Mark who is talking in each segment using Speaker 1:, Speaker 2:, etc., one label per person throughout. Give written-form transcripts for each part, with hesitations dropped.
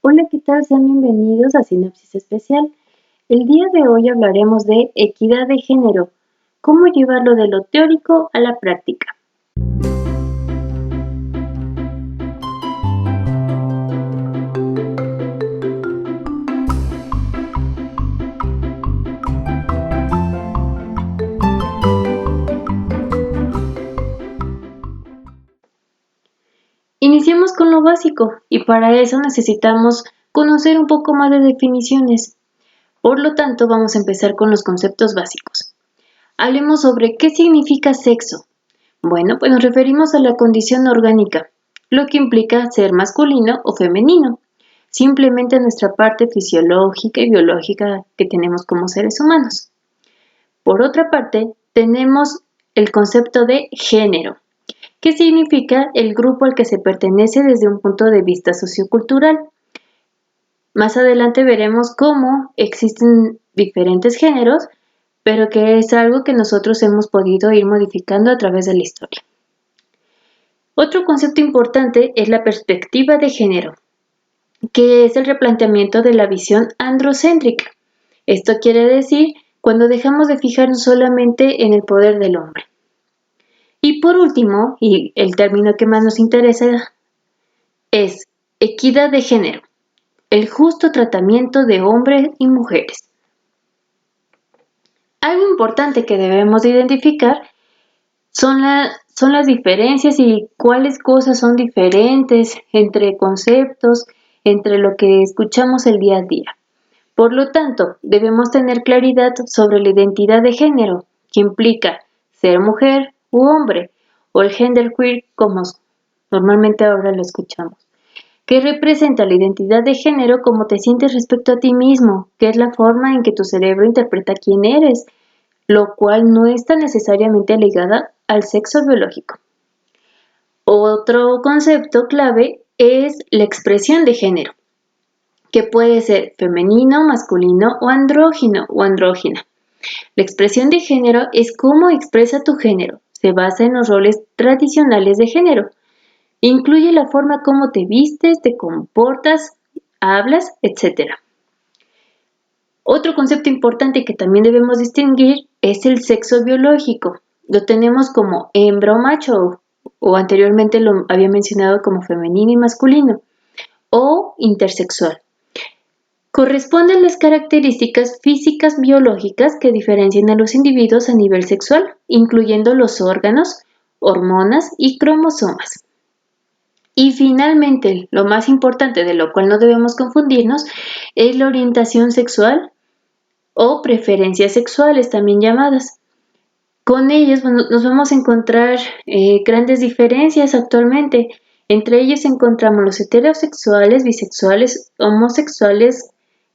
Speaker 1: Hola, ¿qué tal? Sean bienvenidos a Sinapsis Especial. El día de hoy hablaremos de equidad de género, cómo llevarlo de lo teórico a la práctica. Iniciemos con lo básico y para eso necesitamos conocer un poco más de definiciones. Por lo tanto, vamos a empezar con los conceptos básicos. Hablemos sobre qué significa sexo. Bueno, pues nos referimos a la condición orgánica, lo que implica ser masculino o femenino, simplemente nuestra parte fisiológica y biológica que tenemos como seres humanos. Por otra parte, tenemos el concepto de género, que significa el grupo al que se pertenece desde un punto de vista sociocultural. Más adelante veremos cómo existen diferentes géneros, pero que es algo que nosotros hemos podido ir modificando a través de la historia. Otro concepto importante es la perspectiva de género, que es el replanteamiento de la visión androcéntrica. Esto quiere decir cuando dejamos de fijarnos solamente en el poder del hombre. Y por último, y el término que más nos interesa, es equidad de género, el justo tratamiento de hombres y mujeres. Algo importante que debemos de identificar son las diferencias y cuáles cosas son diferentes entre conceptos, entre lo que escuchamos el día a día. Por lo tanto, debemos tener claridad sobre la identidad de género, que implica ser mujer u hombre, o el genderqueer como normalmente ahora lo escuchamos, que representa la identidad de género como te sientes respecto a ti mismo, que es la forma en que tu cerebro interpreta quién eres, lo cual no está necesariamente ligada al sexo biológico. Otro concepto clave es la expresión de género, que puede ser femenino, masculino o andrógino o andrógina. La expresión de género es cómo expresa tu género. Se basa en los roles tradicionales de género. Incluye la forma como te vistes, te comportas, hablas, etc. Otro concepto importante que también debemos distinguir es el sexo biológico. Lo tenemos como hembra o macho, o anteriormente lo había mencionado como femenino y masculino, o intersexual. Corresponden las características físicas biológicas que diferencian a los individuos a nivel sexual, incluyendo los órganos, hormonas y cromosomas. Y finalmente, lo más importante de lo cual no debemos confundirnos es la orientación sexual o preferencias sexuales también llamadas. Con ellas nos vamos a encontrar grandes diferencias actualmente. Entre ellos encontramos los heterosexuales, bisexuales, homosexuales,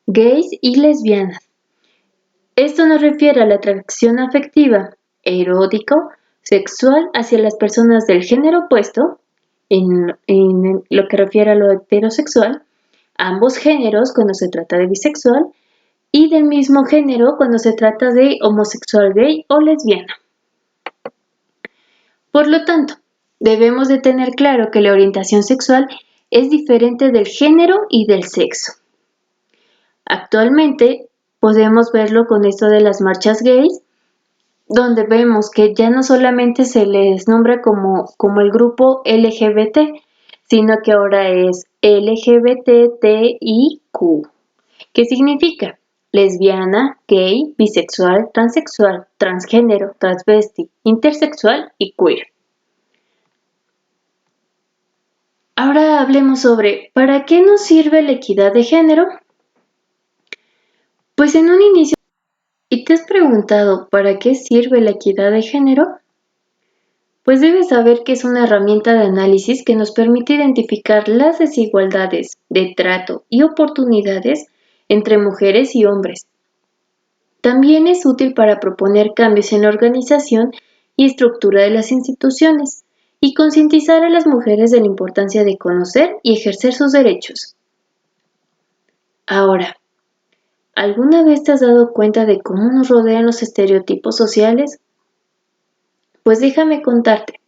Speaker 1: gays y lesbianas. Esto nos refiere a la atracción afectiva, erótico, sexual hacia las personas del género opuesto, en lo que refiere a lo heterosexual, ambos géneros cuando se trata de bisexual, y del mismo género cuando se trata de homosexual, gay o lesbiana. Por lo tanto, debemos de tener claro que la orientación sexual es diferente del género y del sexo. Actualmente podemos verlo con esto de las marchas gays, donde vemos que ya no solamente se les nombra como el grupo LGBT, sino que ahora es LGBTIQ. ¿Qué significa? Lesbiana, gay, bisexual, transexual, transgénero, transvesti, intersexual y queer. Ahora hablemos sobre ¿para qué nos sirve la equidad de género? Pues en un inicio, ¿y te has preguntado para qué sirve la equidad de género? Pues debes saber que es una herramienta de análisis que nos permite identificar las desigualdades de trato y oportunidades entre mujeres y hombres. También es útil para proponer cambios en la organización y estructura de las instituciones y concientizar a las mujeres de la importancia de conocer y ejercer sus derechos. Ahora, ¿alguna vez te has dado cuenta de cómo nos rodean los estereotipos sociales? Pues déjame contarte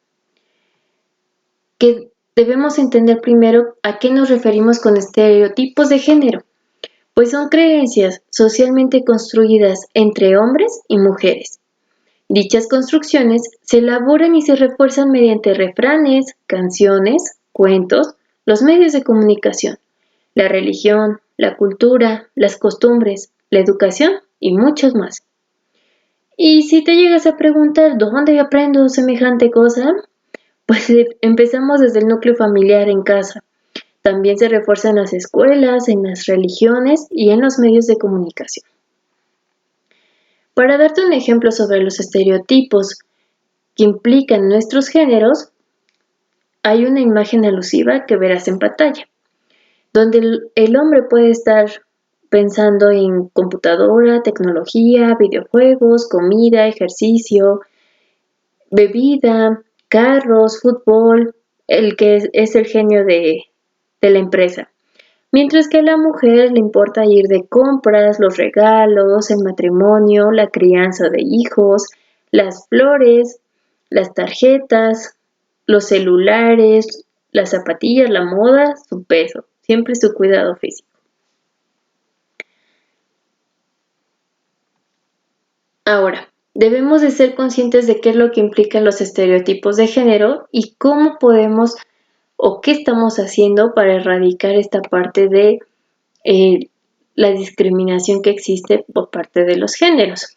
Speaker 1: que debemos entender primero a qué nos referimos con estereotipos de género, pues son creencias socialmente construidas entre hombres y mujeres. Dichas construcciones se elaboran y se refuerzan mediante refranes, canciones, cuentos, los medios de comunicación, la religión, la cultura, las costumbres, la educación y muchos más. Y si te llegas a preguntar dónde aprendo semejante cosa, pues empezamos desde el núcleo familiar en casa. También se refuerza en las escuelas, en las religiones y en los medios de comunicación. Para darte un ejemplo sobre los estereotipos que implican nuestros géneros, hay una imagen alusiva que verás en pantalla, donde el hombre puede estar pensando en computadora, tecnología, videojuegos, comida, ejercicio, bebida, carros, fútbol, el que es el genio de la empresa. Mientras que a la mujer le importa ir de compras, los regalos, el matrimonio, la crianza de hijos, las flores, las tarjetas, los celulares, las zapatillas, la moda, su peso, siempre su cuidado físico. Ahora, debemos de ser conscientes de qué es lo que implican los estereotipos de género y cómo podemos o qué estamos haciendo para erradicar esta parte de la discriminación que existe por parte de los géneros.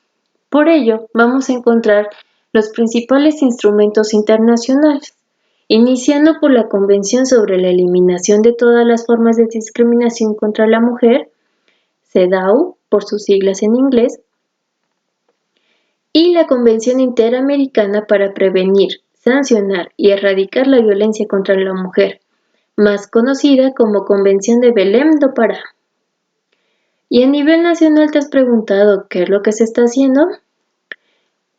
Speaker 1: Por ello, vamos a encontrar los principales instrumentos internacionales, iniciando por la Convención sobre la Eliminación de todas las formas de discriminación contra la mujer, CEDAW, por sus siglas en inglés, y la Convención Interamericana para prevenir, sancionar y erradicar la violencia contra la mujer, más conocida como Convención de Belém do Pará. Y a nivel nacional, ¿te has preguntado qué es lo que se está haciendo?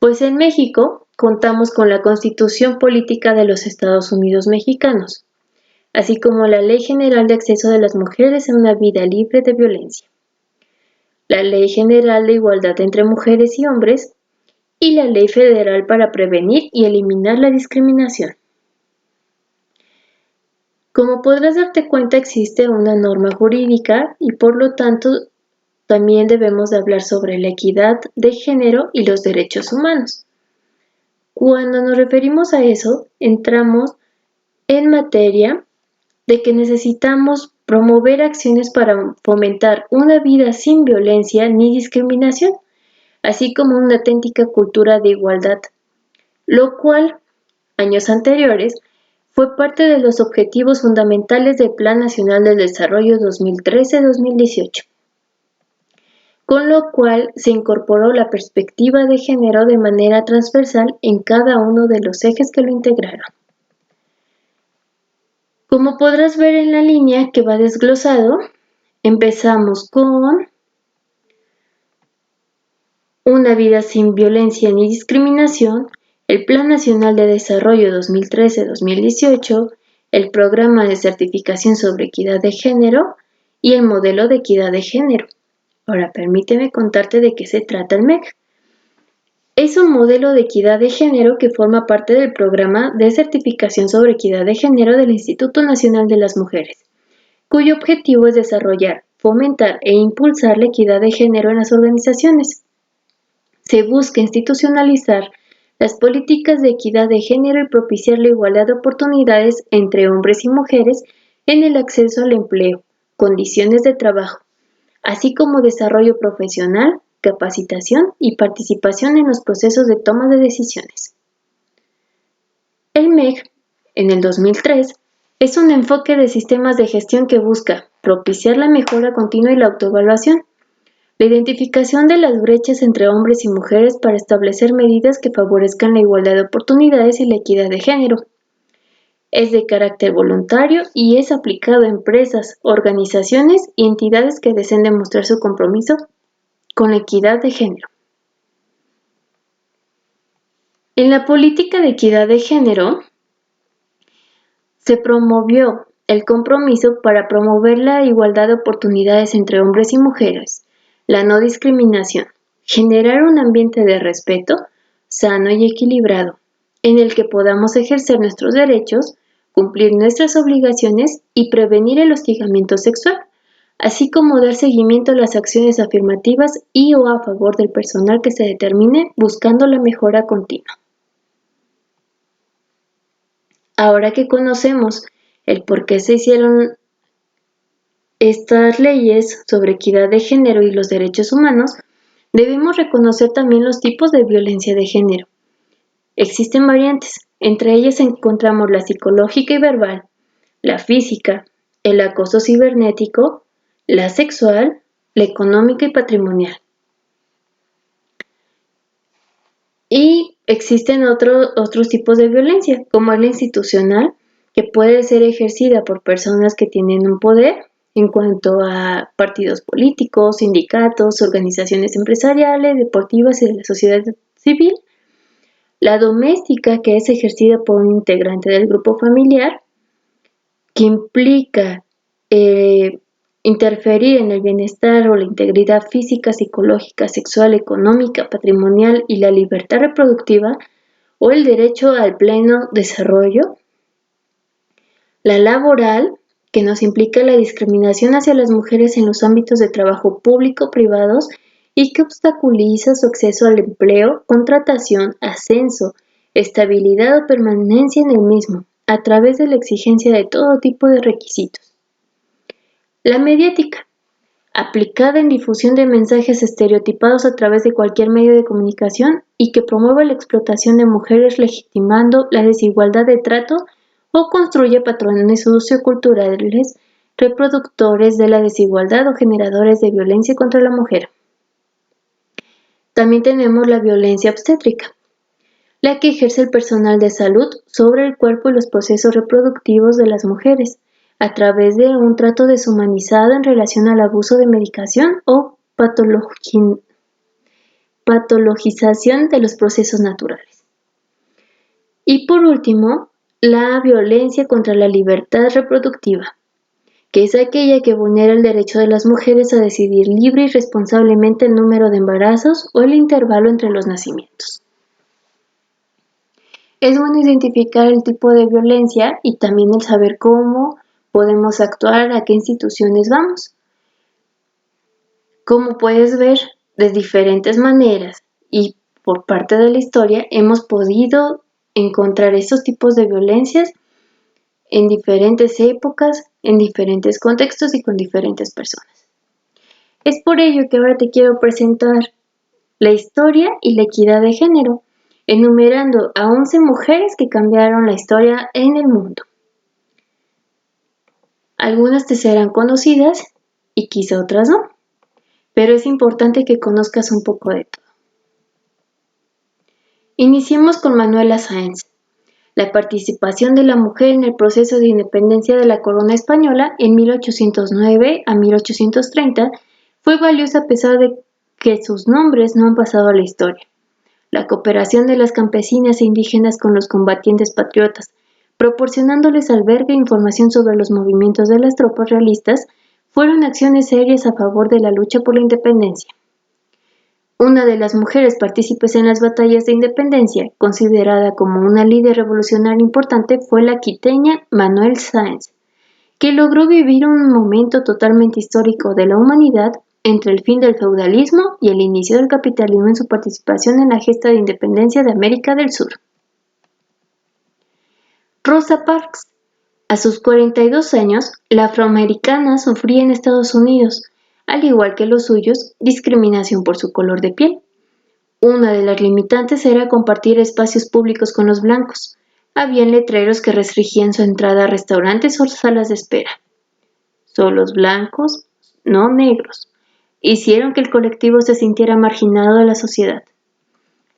Speaker 1: Pues en México contamos con la Constitución Política de los Estados Unidos Mexicanos, así como la Ley General de Acceso de las Mujeres a una Vida Libre de Violencia, la Ley General de Igualdad entre Mujeres y Hombres y la Ley Federal para prevenir y eliminar la discriminación. Como podrás darte cuenta, existe una norma jurídica y por lo tanto también debemos de hablar sobre la equidad de género y los derechos humanos. Cuando nos referimos a eso, entramos en materia de que necesitamos promover acciones para fomentar una vida sin violencia ni discriminación, así como una auténtica cultura de igualdad, lo cual, años anteriores, fue parte de los objetivos fundamentales del Plan Nacional de Desarrollo 2013-2018. Con lo cual se incorporó la perspectiva de género de manera transversal en cada uno de los ejes que lo integraron. Como podrás ver en la línea que va desglosado, empezamos con una vida sin violencia ni discriminación, el Plan Nacional de Desarrollo 2013-2018, el Programa de Certificación sobre Equidad de Género y el Modelo de Equidad de Género. Ahora, permíteme contarte de qué se trata el MEG. Es un modelo de equidad de género que forma parte del Programa de Certificación sobre Equidad de Género del Instituto Nacional de las Mujeres, cuyo objetivo es desarrollar, fomentar e impulsar la equidad de género en las organizaciones. Se busca institucionalizar las políticas de equidad de género y propiciar la igualdad de oportunidades entre hombres y mujeres en el acceso al empleo, condiciones de trabajo, así como desarrollo profesional, capacitación y participación en los procesos de toma de decisiones. El MEG, en el 2003, es un enfoque de sistemas de gestión que busca propiciar la mejora continua y la autoevaluación, la identificación de las brechas entre hombres y mujeres para establecer medidas que favorezcan la igualdad de oportunidades y la equidad de género. Es de carácter voluntario y es aplicado a empresas, organizaciones y entidades que deseen demostrar su compromiso con la equidad de género. En la política de equidad de género se promovió el compromiso para promover la igualdad de oportunidades entre hombres y mujeres, la no discriminación, generar un ambiente de respeto sano y equilibrado, en el que podamos ejercer nuestros derechos, cumplir nuestras obligaciones y prevenir el hostigamiento sexual, así como dar seguimiento a las acciones afirmativas y o a favor del personal que se determine buscando la mejora continua. Ahora que conocemos el por qué se hicieron estas leyes sobre equidad de género y los derechos humanos, debemos reconocer también los tipos de violencia de género. Existen variantes, entre ellas encontramos la psicológica y verbal, la física, el acoso cibernético, la sexual, la económica y patrimonial. Y existen otros tipos de violencia, como la institucional, que puede ser ejercida por personas que tienen un poder en cuanto a partidos políticos, sindicatos, organizaciones empresariales, deportivas y de la sociedad civil. La doméstica, que es ejercida por un integrante del grupo familiar, que implica interferir en el bienestar o la integridad física, psicológica, sexual, económica, patrimonial y la libertad reproductiva o el derecho al pleno desarrollo. La laboral, que nos implica la discriminación hacia las mujeres en los ámbitos de trabajo público, privados y que obstaculiza su acceso al empleo, contratación, ascenso, estabilidad o permanencia en el mismo, a través de la exigencia de todo tipo de requisitos. La mediática, aplicada en difusión de mensajes estereotipados a través de cualquier medio de comunicación y que promueve la explotación de mujeres legitimando la desigualdad de trato o construye patrones socioculturales reproductores de la desigualdad o generadores de violencia contra la mujer. También tenemos la violencia obstétrica, la que ejerce el personal de salud sobre el cuerpo y los procesos reproductivos de las mujeres, a través de un trato deshumanizado en relación al abuso de medicación o patologización de los procesos naturales. Y por último, la violencia contra la libertad reproductiva, que es aquella que vulnera el derecho de las mujeres a decidir libre y responsablemente el número de embarazos o el intervalo entre los nacimientos. Es bueno identificar el tipo de violencia y también el saber cómo podemos actuar, a qué instituciones vamos. Como puedes ver, de diferentes maneras y por parte de la historia hemos podido encontrar estos tipos de violencias en diferentes épocas, en diferentes contextos y con diferentes personas. Es por ello que ahora te quiero presentar la historia y la equidad de género, enumerando a 11 mujeres que cambiaron la historia en el mundo. Algunas te serán conocidas y quizá otras no, pero es importante que conozcas un poco de todo. Iniciemos con Manuela Sáenz. La participación de la mujer en el proceso de independencia de la corona española en 1809 a 1830 fue valiosa a pesar de que sus nombres no han pasado a la historia. La cooperación de las campesinas e indígenas con los combatientes patriotas, proporcionándoles albergue e información sobre los movimientos de las tropas realistas, fueron acciones serias a favor de la lucha por la independencia. Una de las mujeres partícipes en las batallas de independencia, considerada como una líder revolucionaria importante, fue la quiteña Manuel Sáenz, que logró vivir un momento totalmente histórico de la humanidad entre el fin del feudalismo y el inicio del capitalismo en su participación en la gesta de independencia de América del Sur. Rosa Parks. A sus 42 años, la afroamericana sufría en Estados Unidos, al igual que los suyos, discriminación por su color de piel. Una de las limitantes era compartir espacios públicos con los blancos. Habían letreros que restringían su entrada a restaurantes o salas de espera. Solos blancos, no negros, hicieron que el colectivo se sintiera marginado de la sociedad.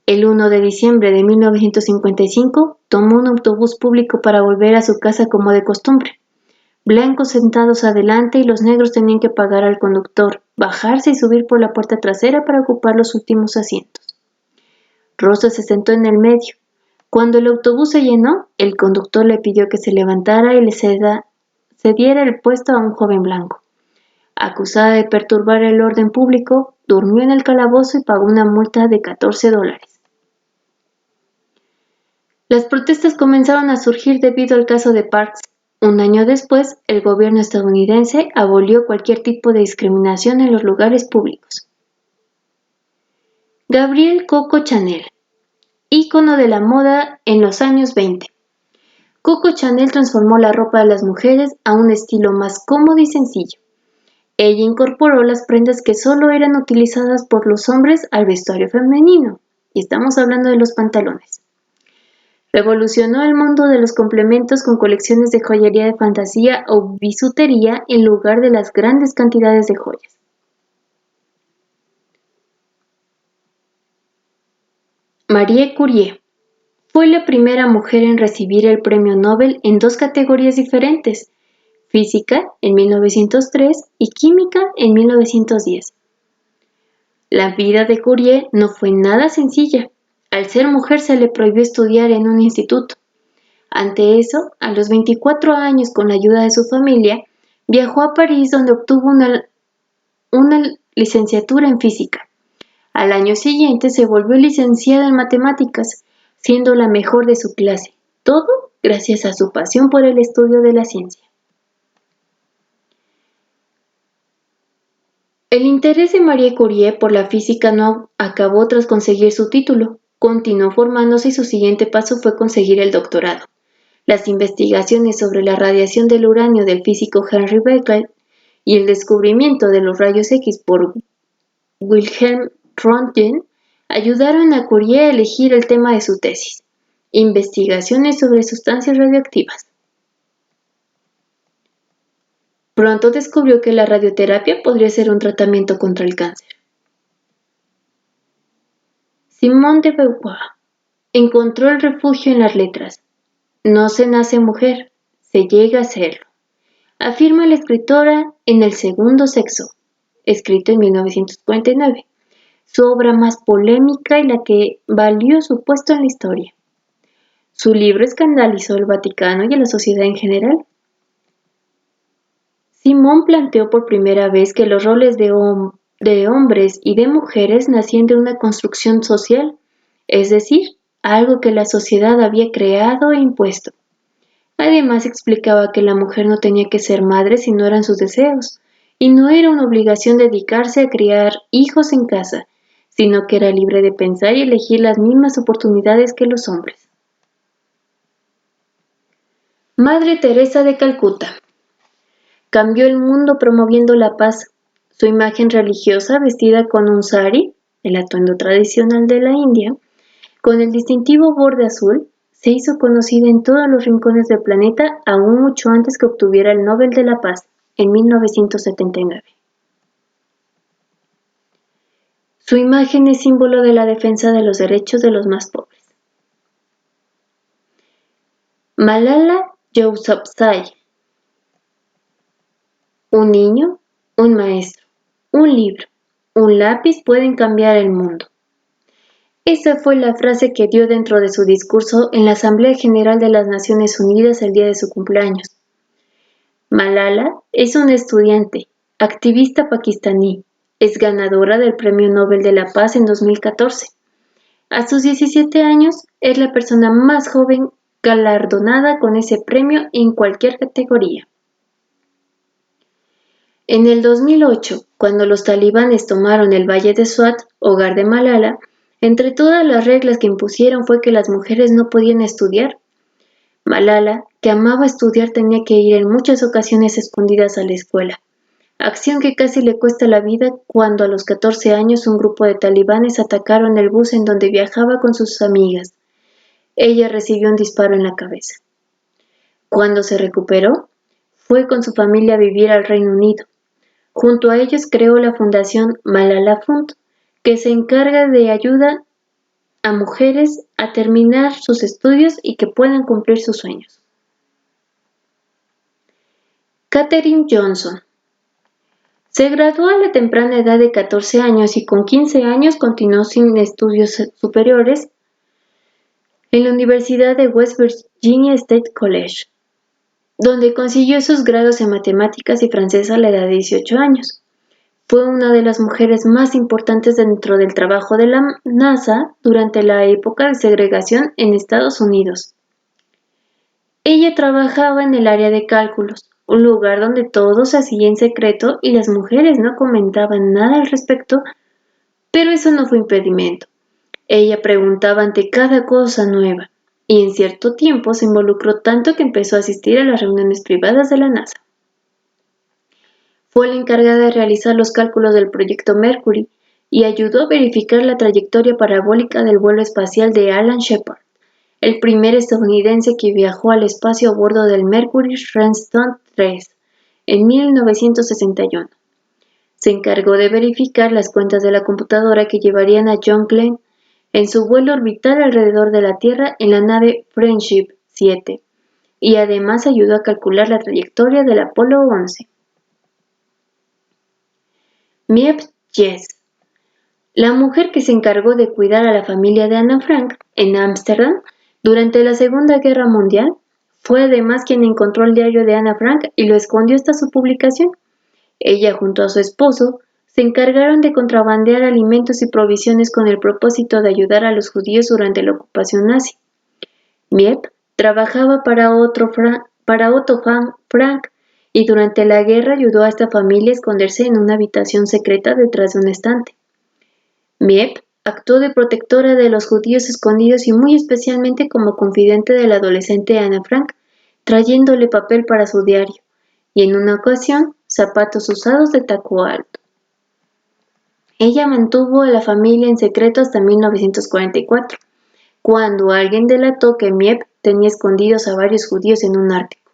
Speaker 1: El 1 de diciembre de 1955 tomó un autobús público para volver a su casa como de costumbre. Blancos sentados adelante y los negros tenían que pagar al conductor, bajarse y subir por la puerta trasera para ocupar los últimos asientos. Rosa se sentó en el medio. Cuando el autobús se llenó, el conductor le pidió que se levantara y le cediera el puesto a un joven blanco. Acusada de perturbar el orden público, durmió en el calabozo y pagó una multa de $14. Las protestas comenzaron a surgir debido al caso de Parks. Un año después, el gobierno estadounidense abolió cualquier tipo de discriminación en los lugares públicos. Gabrielle Coco Chanel, ícono de la moda en los años 20. Coco Chanel transformó la ropa de las mujeres a un estilo más cómodo y sencillo. Ella incorporó las prendas que solo eran utilizadas por los hombres al vestuario femenino, y estamos hablando de los pantalones. Revolucionó el mundo de los complementos con colecciones de joyería de fantasía o bisutería en lugar de las grandes cantidades de joyas. Marie Curie fue la primera mujer en recibir el premio Nobel en dos categorías diferentes, física en 1903 y química en 1910. La vida de Curie no fue nada sencilla. Al ser mujer se le prohibió estudiar en un instituto. Ante eso, a los 24 años, con la ayuda de su familia, viajó a París donde obtuvo una licenciatura en física. Al año siguiente se volvió licenciada en matemáticas, siendo la mejor de su clase, todo gracias a su pasión por el estudio de la ciencia. El interés de Marie Curie por la física no acabó tras conseguir su título. Continuó formándose y su siguiente paso fue conseguir el doctorado. Las investigaciones sobre la radiación del uranio del físico Henry Becquerel y el descubrimiento de los rayos X por Wilhelm Röntgen ayudaron a Curie a elegir el tema de su tesis: investigaciones sobre sustancias radioactivas. Pronto descubrió que la radioterapia podría ser un tratamiento contra el cáncer. Simone de Beauvoir encontró el refugio en las letras. No se nace mujer, se llega a serlo, afirma la escritora en El segundo sexo, escrito en 1949, su obra más polémica y la que valió su puesto en la historia. Su libro escandalizó al Vaticano y a la sociedad en general. Simone planteó por primera vez que los roles de hombres y de mujeres nacían de una construcción social, es decir, algo que la sociedad había creado e impuesto. Además explicaba que la mujer no tenía que ser madre si no eran sus deseos, y no era una obligación dedicarse a criar hijos en casa, sino que era libre de pensar y elegir las mismas oportunidades que los hombres. Madre Teresa de Calcuta cambió el mundo promoviendo la paz. Su imagen religiosa, vestida con un sari, el atuendo tradicional de la India, con el distintivo borde azul, se hizo conocida en todos los rincones del planeta aún mucho antes que obtuviera el Nobel de la Paz, en 1979. Su imagen es símbolo de la defensa de los derechos de los más pobres. Malala Yousafzai. Un niño, un maestro, un libro, un lápiz pueden cambiar el mundo. Esa fue la frase que dio dentro de su discurso en la Asamblea General de las Naciones Unidas el día de su cumpleaños. Malala es una estudiante, activista pakistaní, es ganadora del Premio Nobel de la Paz en 2014. A sus 17 años es la persona más joven galardonada con ese premio en cualquier categoría. En el 2008, cuando los talibanes tomaron el Valle de Swat, hogar de Malala, entre todas las reglas que impusieron fue que las mujeres no podían estudiar. Malala, que amaba estudiar, tenía que ir en muchas ocasiones escondidas a la escuela, acción que casi le cuesta la vida cuando a los 14 años un grupo de talibanes atacaron el bus en donde viajaba con sus amigas. Ella recibió un disparo en la cabeza. Cuando se recuperó, fue con su familia a vivir al Reino Unido. Junto a ellos creó la fundación Malala Fund, que se encarga de ayudar a mujeres a terminar sus estudios y que puedan cumplir sus sueños. Katherine Johnson se graduó a la temprana edad de 14 años y con 15 años continuó sin estudios superiores en la Universidad de West Virginia State College, donde consiguió sus grados en matemáticas y francés a la edad de 18 años. Fue una de las mujeres más importantes dentro del trabajo de la NASA durante la época de segregación en Estados Unidos. Ella trabajaba en el área de cálculos, un lugar donde todo se hacía en secreto y las mujeres no comentaban nada al respecto, pero eso no fue impedimento. Ella preguntaba ante cada cosa nueva, y en cierto tiempo se involucró tanto que empezó a asistir a las reuniones privadas de la NASA. Fue la encargada de realizar los cálculos del proyecto Mercury y ayudó a verificar la trayectoria parabólica del vuelo espacial de Alan Shepard, el primer estadounidense que viajó al espacio a bordo del Mercury Redstone 3 en 1961. Se encargó de verificar las cuentas de la computadora que llevarían a John Glenn en su vuelo orbital alrededor de la Tierra en la nave Friendship 7 y además ayudó a calcular la trayectoria del Apolo 11. Miep Jess, la mujer que se encargó de cuidar a la familia de Ana Frank en Ámsterdam durante la Segunda Guerra Mundial, fue además quien encontró el diario de Ana Frank y lo escondió hasta su publicación. Ella junto a su esposo se encargaron de contrabandear alimentos y provisiones con el propósito de ayudar a los judíos durante la ocupación nazi. Miep trabajaba para Otto Frank y durante la guerra ayudó a esta familia a esconderse en una habitación secreta detrás de un estante. Miep actuó de protectora de los judíos escondidos y muy especialmente como confidente de la adolescente Ana Frank, trayéndole papel para su diario, y en una ocasión, zapatos usados de taco alto. Ella mantuvo a la familia en secreto hasta 1944, cuando alguien delató que Miep tenía escondidos a varios judíos en un Ártico.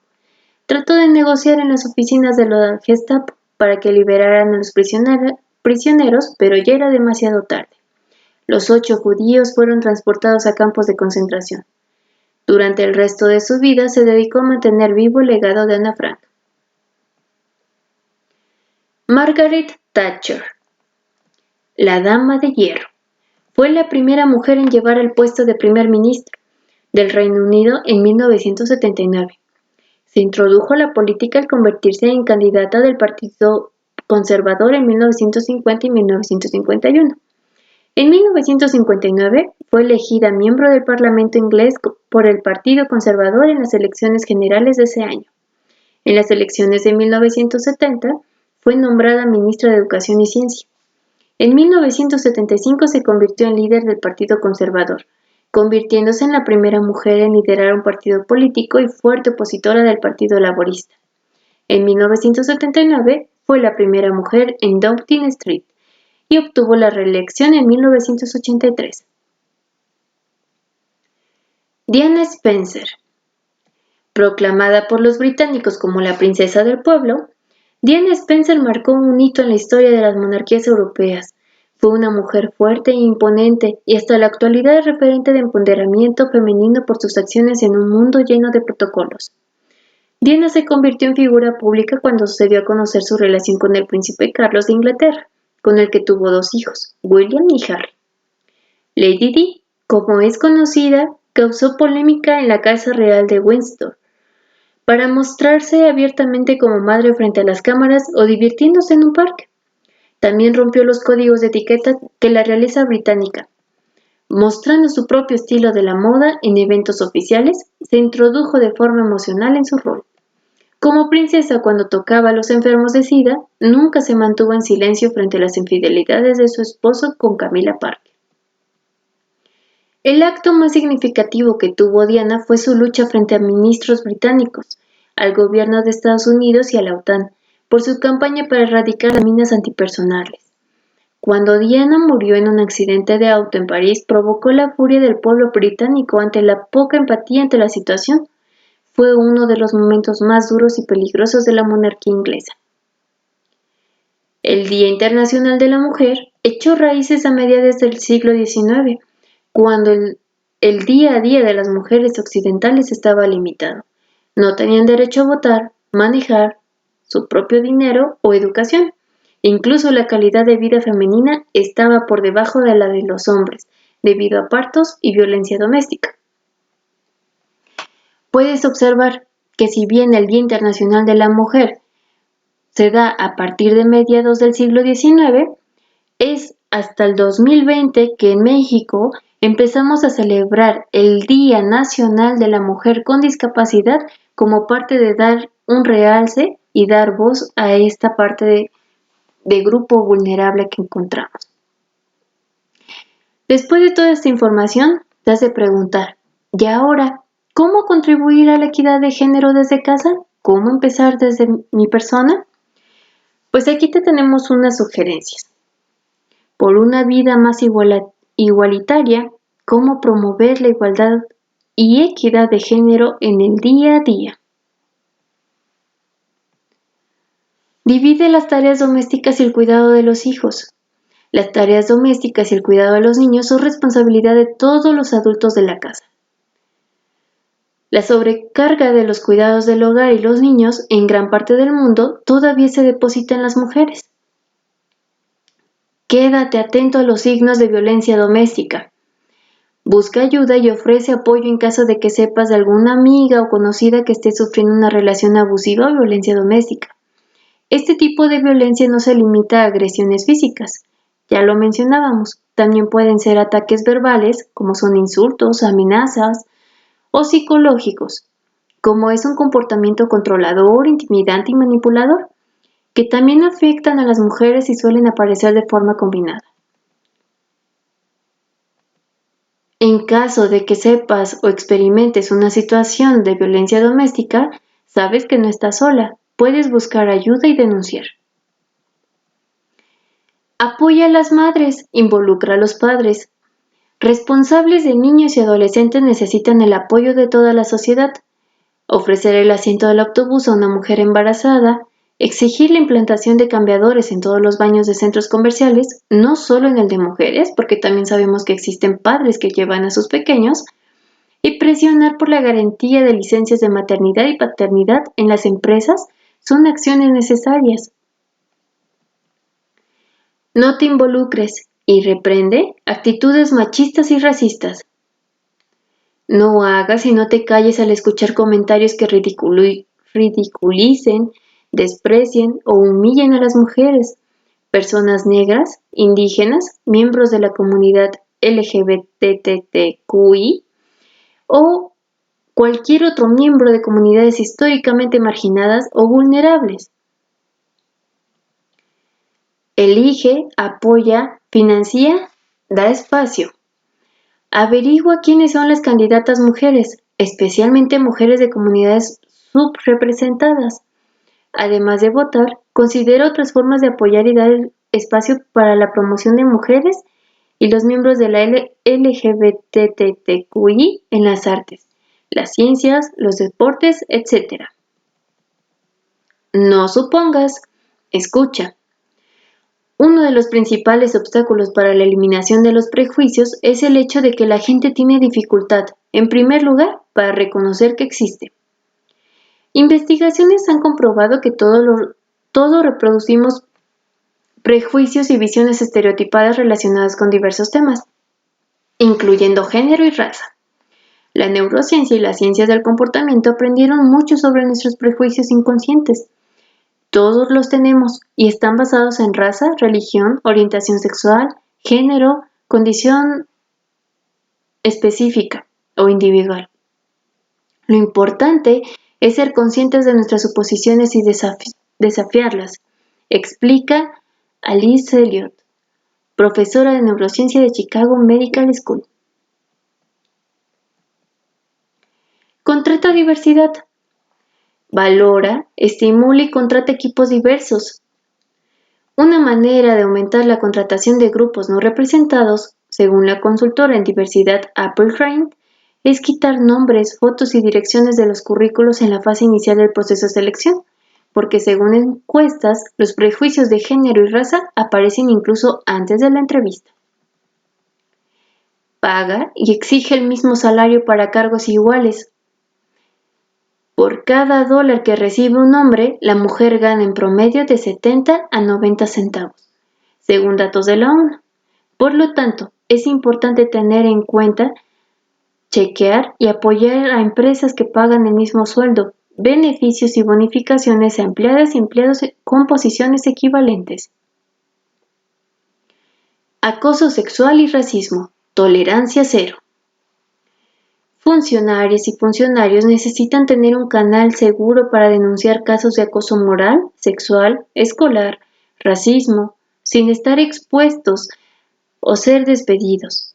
Speaker 1: Trató de negociar en las oficinas de la Gestapo para que liberaran a los prisioneros, pero ya era demasiado tarde. Los 8 judíos fueron transportados a campos de concentración. Durante el resto de su vida se dedicó a mantener vivo el legado de Ana Frank. Margaret Thatcher, la Dama de Hierro, fue la primera mujer en llevar el puesto de primer ministro del Reino Unido en 1979. Se introdujo a la política al convertirse en candidata del Partido Conservador en 1950 y 1951. En 1959 fue elegida miembro del Parlamento inglés por el Partido Conservador en las elecciones generales de ese año. En las elecciones de 1970 fue nombrada ministra de Educación y Ciencia. En 1975 se convirtió en líder del Partido Conservador, convirtiéndose en la primera mujer en liderar un partido político y fuerte opositora del Partido Laborista. En 1979 fue la primera mujer en Downing Street y obtuvo la reelección en 1983. Diana Spencer, proclamada por los británicos como la princesa del pueblo, Diana Spencer marcó un hito en la historia de las monarquías europeas. Fue una mujer fuerte e imponente y hasta la actualidad es referente de empoderamiento femenino por sus acciones en un mundo lleno de protocolos. Diana se convirtió en figura pública cuando se dio a conocer su relación con el príncipe Carlos de Inglaterra, con el que tuvo 2 hijos, William y Harry. Lady Di, como es conocida, causó polémica en la Casa Real de Windsor, para mostrarse abiertamente como madre frente a las cámaras o divirtiéndose en un parque. También rompió los códigos de etiqueta que la realeza británica. Mostrando su propio estilo de la moda en eventos oficiales, se introdujo de forma emocional en su rol. Como princesa cuando tocaba a los enfermos de SIDA, nunca se mantuvo en silencio frente a las infidelidades de su esposo con Camilla Parker. El acto más significativo que tuvo Diana fue su lucha frente a ministros británicos, al gobierno de Estados Unidos y a la OTAN, por su campaña para erradicar las minas antipersonales. Cuando Diana murió en un accidente de auto en París, provocó la furia del pueblo británico ante la poca empatía ante la situación. Fue uno de los momentos más duros y peligrosos de la monarquía inglesa. El Día Internacional de la Mujer echó raíces a mediados del siglo XIX, cuando el día a día de las mujeres occidentales estaba limitado. No tenían derecho a votar, manejar su propio dinero o educación. Incluso la calidad de vida femenina estaba por debajo de la de los hombres, debido a partos y violencia doméstica. Puedes observar que si bien el Día Internacional de la Mujer se da a partir de mediados del siglo XIX, es hasta el 2020 que en México empezamos a celebrar el Día Nacional de la Mujer con Discapacidad como parte de dar un realce y dar voz a esta parte de grupo vulnerable que encontramos. Después de toda esta información, te has de preguntar, ¿y ahora cómo contribuir a la equidad de género desde casa? ¿Cómo empezar desde mi persona? Pues aquí te tenemos unas sugerencias. Por una vida más igualitaria, cómo promover la igualdad y equidad de género en el día a día. Divide las tareas domésticas y el cuidado de los hijos. Las tareas domésticas y el cuidado de los niños son responsabilidad de todos los adultos de la casa. La sobrecarga de los cuidados del hogar y los niños en gran parte del mundo todavía se deposita en las mujeres. Quédate atento a los signos de violencia doméstica. Busca ayuda y ofrece apoyo en caso de que sepas de alguna amiga o conocida que esté sufriendo una relación abusiva o violencia doméstica. Este tipo de violencia no se limita a agresiones físicas. Ya lo mencionábamos, también pueden ser ataques verbales, como son insultos, amenazas, o psicológicos, como es un comportamiento controlador, intimidante y manipulador, que también afectan a las mujeres y suelen aparecer de forma combinada. En caso de que sepas o experimentes una situación de violencia doméstica, sabes que no estás sola, puedes buscar ayuda y denunciar. Apoya a las madres, involucra a los padres. Responsables de niños y adolescentes necesitan el apoyo de toda la sociedad. Ofrecer el asiento del autobús a una mujer embarazada, exigir la implantación de cambiadores en todos los baños de centros comerciales, no solo en el de mujeres, porque también sabemos que existen padres que llevan a sus pequeños, y presionar por la garantía de licencias de maternidad y paternidad en las empresas son acciones necesarias. No te involucres y reprende actitudes machistas y racistas. No hagas y no te calles al escuchar comentarios que ridiculicen, desprecien o humillen a las mujeres, personas negras, indígenas, miembros de la comunidad LGBTQI o cualquier otro miembro de comunidades históricamente marginadas o vulnerables. Elige, apoya, financia, da espacio. Averigua quiénes son las candidatas mujeres, especialmente mujeres de comunidades subrepresentadas. Además de votar, considera otras formas de apoyar y dar espacio para la promoción de mujeres y los miembros de la LGBTQI en las artes, las ciencias, los deportes, etc. No supongas, escucha. Uno de los principales obstáculos para la eliminación de los prejuicios es el hecho de que la gente tiene dificultad, en primer lugar, para reconocer que existe. Investigaciones han comprobado que todos reproducimos prejuicios y visiones estereotipadas relacionadas con diversos temas, incluyendo género y raza. La neurociencia y las ciencias del comportamiento aprendieron mucho sobre nuestros prejuicios inconscientes. Todos los tenemos y están basados en raza, religión, orientación sexual, género, condición específica o individual. Lo importante es ser conscientes de nuestras suposiciones y desafiarlas, explica Alice Elliott, profesora de neurociencia de Chicago Medical School. Contrata diversidad. Valora, estimula y contrata equipos diversos. Una manera de aumentar la contratación de grupos no representados, según la consultora en diversidad Apple Crane, es quitar nombres, fotos y direcciones de los currículos en la fase inicial del proceso de selección, porque según encuestas, los prejuicios de género y raza aparecen incluso antes de la entrevista. Paga y exige el mismo salario para cargos iguales. Por cada $1 que recibe un hombre, la mujer gana en promedio de 70 a 90 centavos, según datos de la ONU. Por lo tanto, es importante tener en cuenta, chequear y apoyar a empresas que pagan el mismo sueldo, beneficios y bonificaciones a empleadas y empleados con posiciones equivalentes. Acoso sexual y racismo. Tolerancia cero. Funcionarias y funcionarios necesitan tener un canal seguro para denunciar casos de acoso moral, sexual, escolar, racismo, sin estar expuestos o ser despedidos.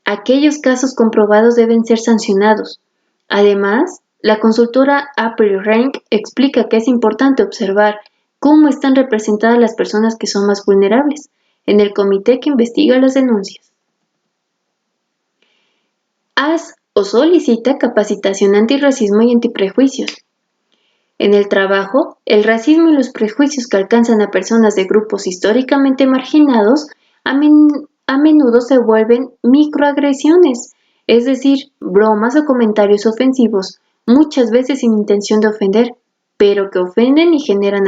Speaker 1: Aquellos casos comprobados deben ser sancionados. Además, la consultora April Rank explica que es importante observar cómo están representadas las personas que son más vulnerables en el comité que investiga las denuncias. Haz o solicita capacitación antirracismo y antiprejuicios. En el trabajo, el racismo y los prejuicios que alcanzan a personas de grupos históricamente marginados a menudo se vuelven microagresiones, es decir, bromas o comentarios ofensivos, muchas veces sin intención de ofender, pero que ofenden y generan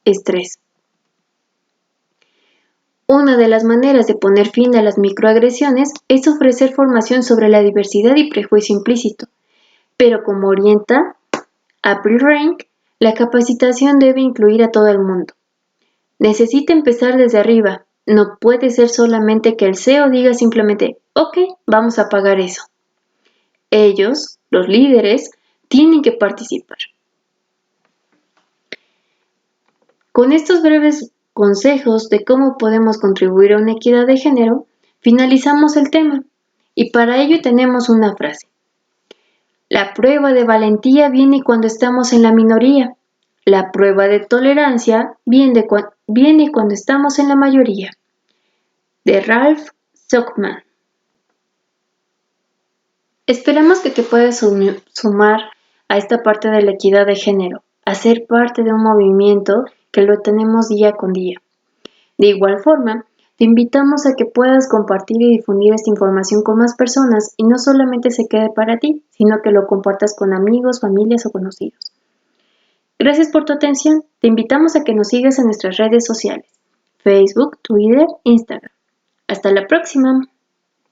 Speaker 1: estrés. Una de las maneras de poner fin a las microagresiones es ofrecer formación sobre la diversidad y prejuicio implícito, pero como orienta April Rank, la capacitación debe incluir a todo el mundo. Necesita empezar desde arriba, no puede ser solamente que el CEO diga simplemente, ok, vamos a pagar eso. Ellos, los líderes, tienen que participar. Con estos breves consejos de cómo podemos contribuir a una equidad de género, finalizamos el tema y para ello tenemos una frase. La prueba de valentía viene cuando estamos en la minoría. La prueba de tolerancia viene cuando estamos en la mayoría. De Ralph Zuckman. Esperamos que te puedas sumar a esta parte de la equidad de género, a ser parte de un movimiento que lo tenemos día con día. De igual forma, te invitamos a que puedas compartir y difundir esta información con más personas y no solamente se quede para ti, sino que lo compartas con amigos, familias o conocidos. Gracias por tu atención. Te invitamos a que nos sigas en nuestras redes sociales, Facebook, Twitter, Instagram. Hasta la próxima.